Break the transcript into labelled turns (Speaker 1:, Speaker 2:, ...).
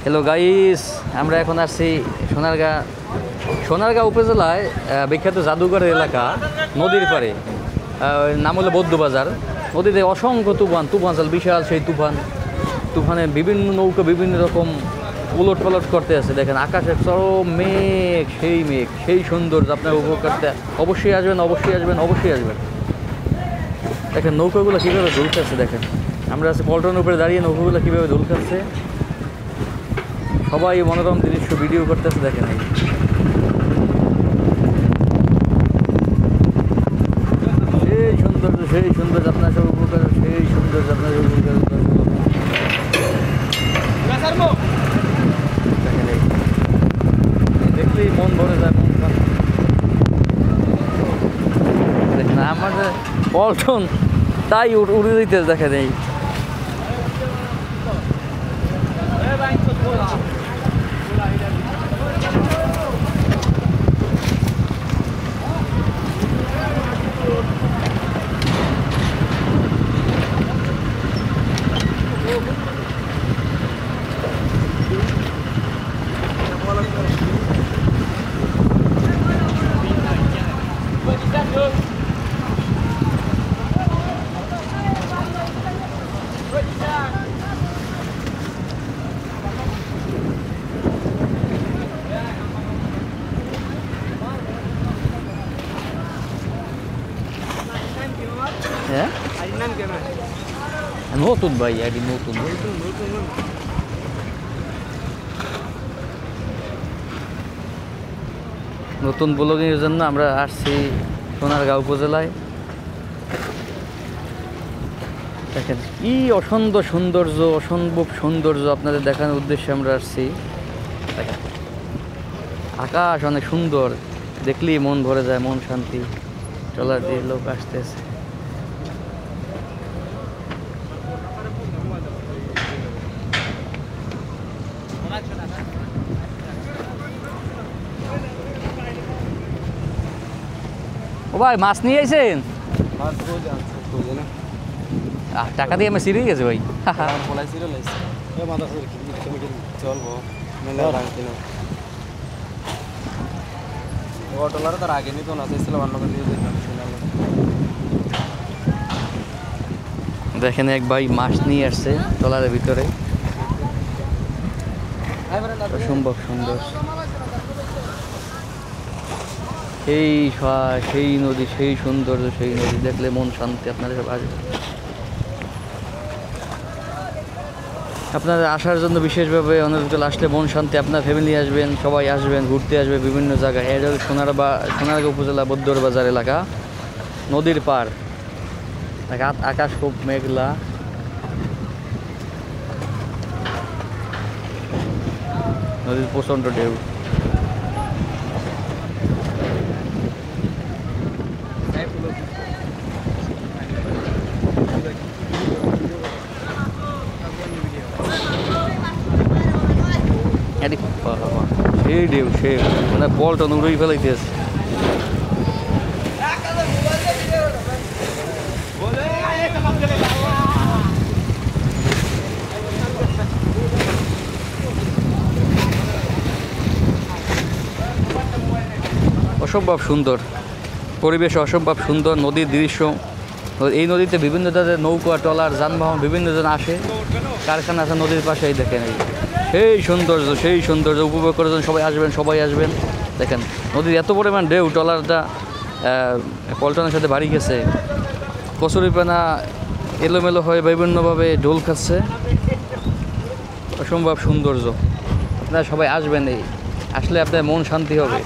Speaker 1: Hello guys, আমরা এখন আসছি সোনারগাঁ উপজেলায় বিখ্যাত জাদুঘরের এলাকা নদীর পাড়ে। নাম হলো বৌদ্ধবাজার। নদীতে অসংখ্য তুফান চাল, বিশাল সেই তুফানে বিভিন্ন নৌকা বিভিন্ন রকম উলট পালট করতে আছে। দেখেন আকাশের চরম মেঘ, সেই সৌন্দর্য আপনার উপভোগ করতে অবশ্যই আসবেন। দেখেন নৌকাগুলো কীভাবে ঢুলকাচ্ছে, দেখেন আমরা আছি পল্টনের উপরে দাঁড়িয়ে, নৌকাগুলো কীভাবে ঢুলকাচ্ছে। সবাই মনোরম দৃশ্য ভিডিও করতেছে, দেখেন সেই সৌন্দর্য আপনার সব উপকার, দেখলেই মন ভরে যায়, দেখেন আমাদের পল্টন তাই উড়ে দিতে দেখেন এই নতুন ভাই, এটি নতুন ব্লগিংয়ের জন্য আমরা আসছি সোনারগাঁ উপজেলায়। দেখেন কি অসম্ভব সৌন্দর্য আপনাদের দেখানোর উদ্দেশ্যে আমরা আসছি। দেখেন আকাশ অনেক সুন্দর, দেখলেই মন ভরে যায়, মন শান্তি। ট্রলার দিয়ে লোক আসতেছে। ও ভাই, মাছ নিয়ে আইছেন? টাকা দিয়ে আমি সিরিয়ে গেছে ভাই। দেখেন এক ভাই মাছ নিয়ে আসছে ট্রলারের ভিতরে, অসম্ভব সুন্দর। সেই নদী, সেই সৌন্দর্য, সেই নদী দেখলে মন শান্তি। আপনারা সব আসবেন, আপনারা আসার জন্য বিশেষভাবে অনুরোধ করলে আসলে মন শান্তি। আপনার ফ্যামিলি আসবেন, সবাই আসবেন, ঘুরতে আসবে বিভিন্ন জায়গায়। এটা হল সোনারগাঁ উপজেলা বৌদ্ধবাজার এলাকা, নদীর পাড়। আকাশ খুব মেঘলা, নদীর প্রচণ্ড ঢেউ। সেই ঢেউ, মানে পল্টন উড়েই ফেলাইতেছে। অসম্ভব সুন্দর পরিবেশ, অসম্ভব সুন্দর নদীর দৃশ্য। এই নদীতে বিভিন্ন ধরনের নৌকা, ট্রলার, যানবাহন বিভিন্ন জন আসে, কারখানা আছে নদীর পাশেই। দেখেন সেই সৌন্দর্য উপভোগ করার জন্য সবাই আসবেন। দেখেন নদীর এত পরিমাণ ঢেউ, ট্রলারটা পল্টনের সাথে বাড়ি গেছে, কচুরিপানা এলোমেলো হয়ে বিভিন্নভাবে ঢোল খাচ্ছে। অসম্ভব সৌন্দর্য, আপনারা সবাই আসবেন। আসলে আপনার মন শান্তি হবে।